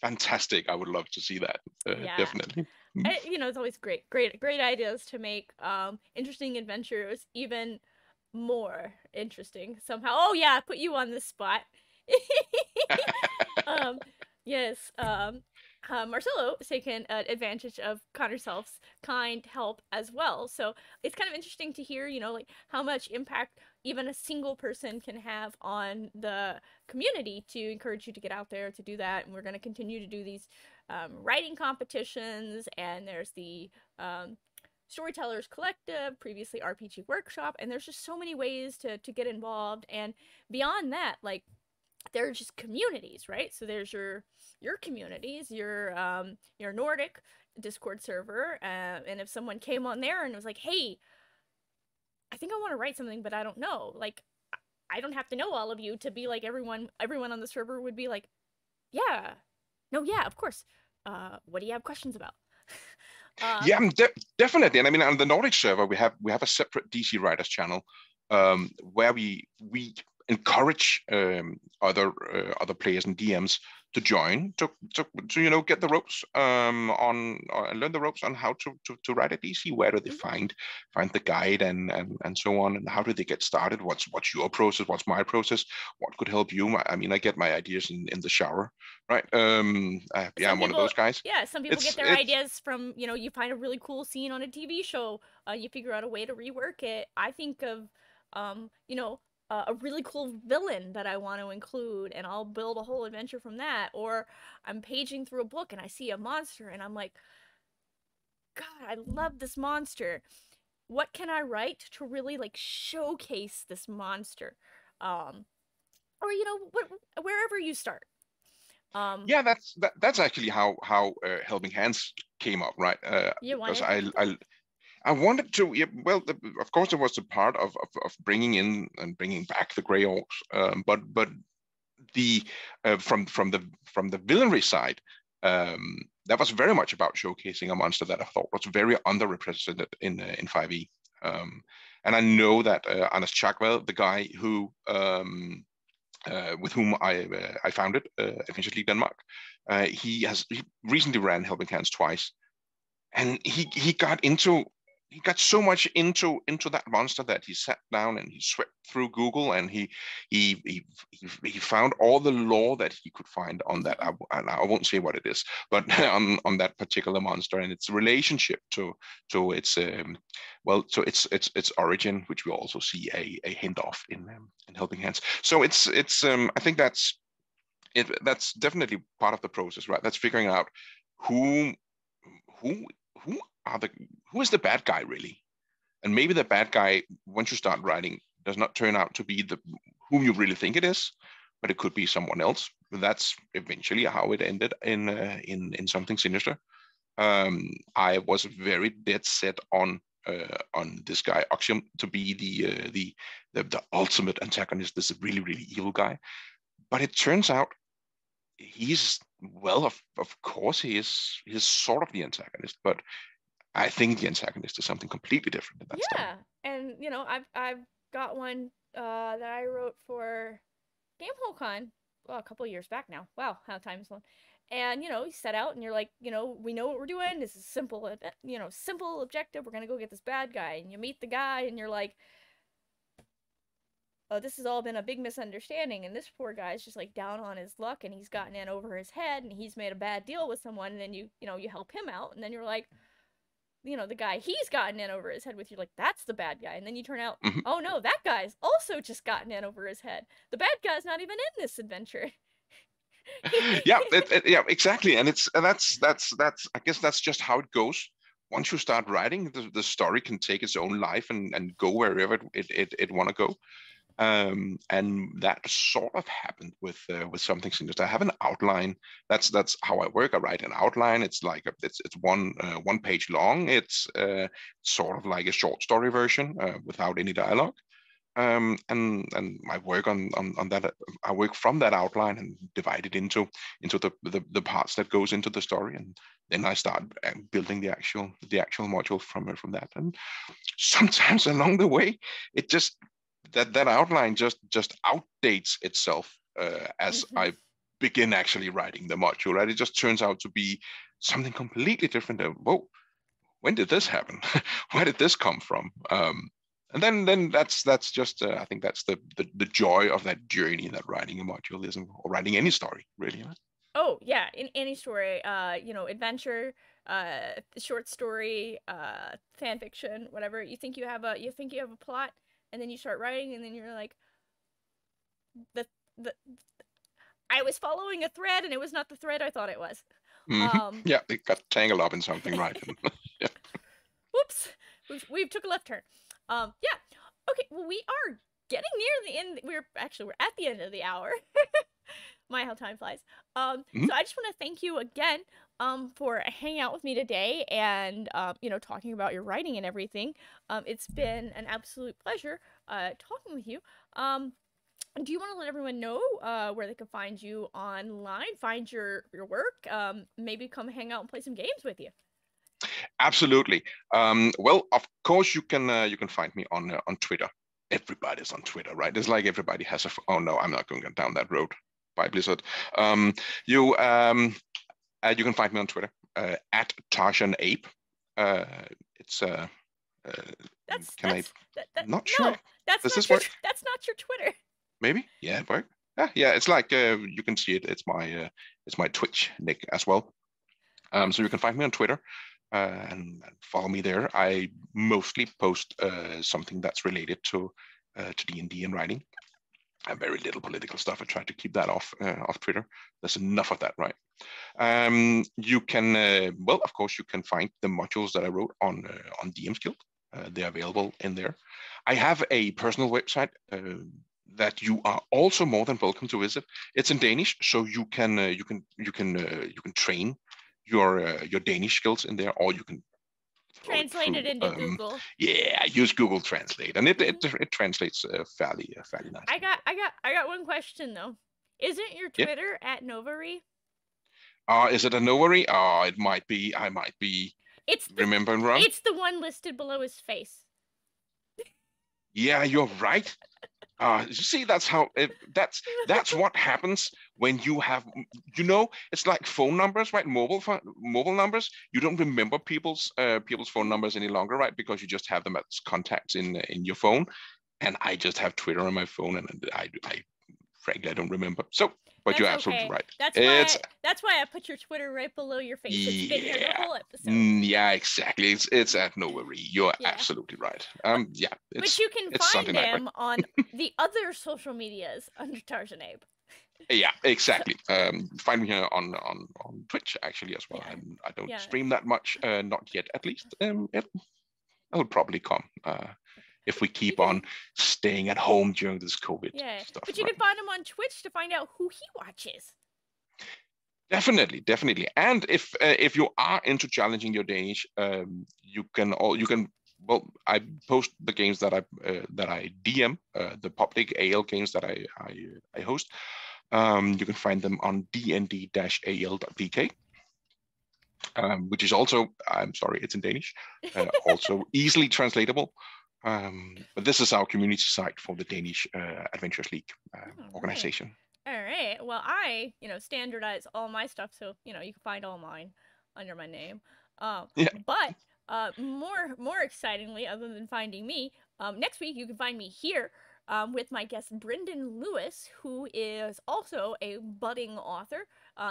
fantastic. I would love to see that. Yeah. Definitely. It's always great ideas to make interesting adventures even more interesting somehow. Oh yeah, I put you on the spot. um, yes. Marcelo has taken advantage of Connor Self's kind help as well. So it's kind of interesting to hear, like how much impact even a single person can have on the community to encourage you to get out there to do that. And we're going to continue to do these writing competitions, and there's the Storytellers Collective, previously RPG Workshop, and there's just so many ways to get involved. And beyond that, like there are just communities, right? So there's your communities, your Nordic Discord server, and if someone came on there and was like, "Hey, I think I want to write something, but I don't know," like I don't have to know all of you to be like everyone on the server would be like, "Yeah, no, yeah, of course. What do you have questions about?" Yeah, um, definitely. And I mean, on the Nordic server, we have a separate DC writers channel, where we encourage other players and DMs to join to get the ropes on or learn the ropes on how to write a DC. Where do they mhm. find the guide and so on, and how do they get started? What's your process? What's my process? What could help you? I mean, I get my ideas in the shower, right? Yeah, Some I'm one of people, those guys. yeah, some people get It's their it's ideas from, you find a really cool scene on a TV show, you figure out a way to rework it. I think of, um, you know, a really cool villain that I want to include, and I'll build a whole adventure from that. Or I'm paging through a book and I see a monster, and I'm like, God, I love this monster. What can I write to really like showcase this monster? Um, or wherever you start. Um, Yeah, that's actually how Helping Hands came up, right? you Because wanted to tell? I wanted to. Yeah, well, of course, there was the part of bringing in and bringing back the Grey Orcs, but the from the villainry side, that was very much about showcasing a monster that I thought was very underrepresented in 5e. And I know that Anders Chakvel, the guy who with whom I founded Eventually Denmark. He recently ran Helping Hands twice, and he got so much into that monster that he sat down and he swept through Google, and he found all the lore that he could find on that. I won't say what it is, but on that particular monster and its relationship to its its origin, which we also see a hint of in Helping Hands. So it's I think that's definitely part of the process, right? That's figuring out who who who are the who is the bad guy really, and maybe the bad guy, once you start writing, does not turn out to be the whom you really think it is, but it could be someone else. That's eventually how it ended in Something Sinister. I was very dead set on this guy Oxium to be the ultimate antagonist, this really really evil guy. But it turns out he's, well, of course he's sort of the antagonist, but I think the antagonist is something completely different in that story. Yeah, and I've got one that I wrote for GameholeCon, well, a couple years back now. Wow, how time's flown. And you set out and you're like, we know what we're doing. This is simple, simple objective. We're gonna go get this bad guy, and you meet the guy, and you're like, oh, this has all been a big misunderstanding, and this poor guy's just like down on his luck, and he's gotten in over his head, and he's made a bad deal with someone, and then you help him out, and then you're like, the guy he's gotten in over his head with, you're like, that's the bad guy. And then you turn out, Mhm. oh no, that guy's also just gotten in over his head. The bad guy's not even in this adventure. Yeah, yeah, exactly, and that's I guess that's just how it goes. Once you start writing, the story can take its own life and go wherever it want to go. And that sort of happened with Something Sinister. I have an outline. That's how I work. I write an outline. It's like it's one page long. It's sort of like a short story version without any dialogue. And I work on that. I work from that outline and divide it into the parts that goes into the story, and then I start building the actual module from that. And sometimes along the way, it just that outline just outdates itself as Mm-hmm. I begin actually writing the module, right? It just turns out to be something completely different. Whoa, when did this happen? Where did this come from? And then that's just I think that's the joy of that journey that writing a module is, or writing any story really. Right? Oh yeah, in any story, adventure, short story, fan fiction, whatever. You think you have a plot, and then you start writing, and then you're like, the the I was following a thread, and it was not the thread I thought it was. Yeah, it got tangled up in something, right? Yeah. Whoops, we've took a left turn. Yeah. Okay, well we are getting near the end. We're at the end of the hour. My, how time flies. Mhm. So I just want to thank you again for hanging out with me today and talking about your writing and everything. It's been an absolute pleasure talking with you. Do you want to let everyone know where they can find you online, find your work, maybe come hang out and play some games with you? Absolutely. Well, of course you can find me on Twitter. Everybody's on Twitter, right? It's like everybody has a. Oh no, I'm not going down that road by Blizzard. Um, you you can find me on Twitter at Tarzan Ape. It's That's can I? that's that Not no, sure. that's Does not this your work? that's not your Twitter. Maybe. Yeah, it worked. Yeah. It's like you can see it. It's my Twitch nick as well. So you can find me on Twitter and follow me there. I mostly post something that's related to D&D and writing. Very little political stuff. I try to keep that off Twitter. There's enough of that, right? You can, well, of course, you can find the modules that I wrote on DM's Guild. They're available in there. I have a personal website that you are also more than welcome to visit. It's in Danish, so you can train your Danish skills in there, or you can throw it Translate through. it into Google. Yeah, use Google Translate, and it Mm-hmm. it, it translates fairly I nicely. got I got I got one question though. Isn't your Yeah. Twitter at Novary? Is it a Novary? It might be. I might be It's the remembering wrong. it's the one listed below his face. Yeah, you're right. You see, that's what happens when you have, it's like phone numbers, right? Mobile numbers. You don't remember people's phone numbers any longer, right? Because you just have them as contacts in your phone. And I just have Twitter on my phone, and I frankly I don't remember. So, but That's you're absolutely okay. right. That's It's why that's why I put your Twitter right below your face. It's been here the Yeah. whole episode. Yeah, exactly. It's at Novary. You're Yeah. absolutely right. But Yeah, but you can it's find something like right. him on the other social medias under Tarzan Abe. Yeah, So, exactly. Find me here on Twitch actually as well. yeah. I don't Yeah. stream that much, not yet at least. It'll probably come if we You keep can on staying at home during this COVID Yeah. stuff, But you right? can find him on Twitch to find out who he watches. Definitely. And if you are into challenging your Danish, you can. Well, I post the games that I DM, the public AL games that I host. You can find them on dnd-al.dk, which is also, I'm sorry, it's in Danish, also easily translatable. But this is our community site for the Danish Adventures League organization. All right. Well, I, standardize all my stuff, so you can find all mine under my name. Yeah. But more excitingly, other than finding me, next week you can find me here with my guest Brendan Lewis, who is also a budding author.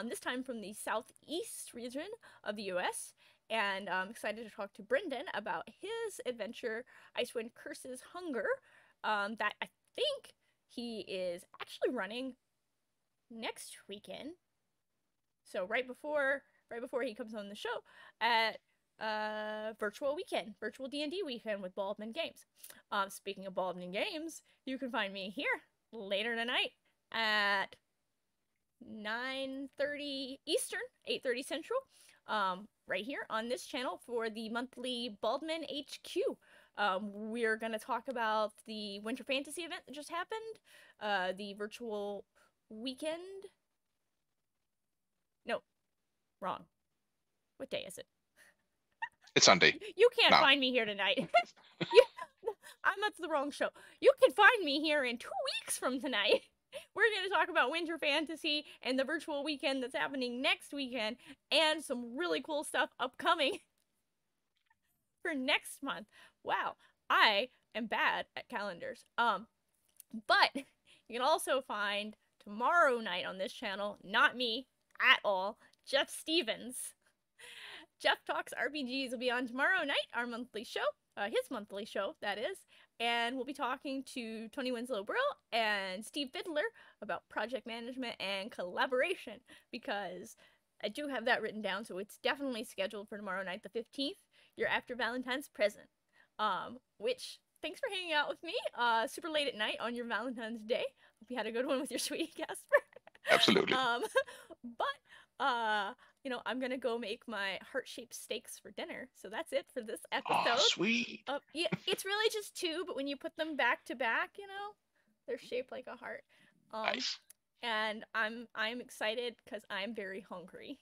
This time from the southeast region of the U.S. And I'm excited to talk to Brendan about his adventure, Icewind Curses Hunger, that I think he is actually running next weekend. So right before he comes on the show at virtual D&D weekend with Baldman Games. Speaking of Baldman Games, you can find me here later tonight at 9:30 Eastern, 8:30 Central, right here on this channel for the monthly Baldman HQ. We're going to talk about the Winter Fantasy event that just happened, the virtual weekend. No, wrong. What day is it? It's Sunday. You can't No. find me here tonight. I'm at the wrong show. You can find me here in 2 weeks from tonight We're going to talk about winter fantasy and the virtual weekend that's happening next weekend, and some really cool stuff upcoming for next month. Wow, I am bad at calendars. But you can also find tomorrow night on this channel, not me at all, Jeff Stevens. Jeff Talks RPGs will be on tomorrow night, our monthly show, his monthly show, that is. And we'll be talking to Tony Winslow Brill and Steve Fiddler about project management and collaboration, because I do have that written down, so it's definitely scheduled for tomorrow night, the 15th, your after Valentine's present. Which, thanks for hanging out with me super late at night on your Valentine's Day. Hope you had a good one with your sweetie, Casper. Absolutely. But you know, I'm gonna go make my heart-shaped steaks for dinner. So that's it for this episode. Oh, sweet. Yeah, it's really just two, but when you put them back to back, you know, they're shaped like a heart. Nice. And I'm excited because I'm very hungry.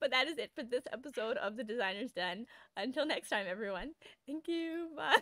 But that is it for this episode of The Designer's Den. Until next time, everyone. Thank you. Bye.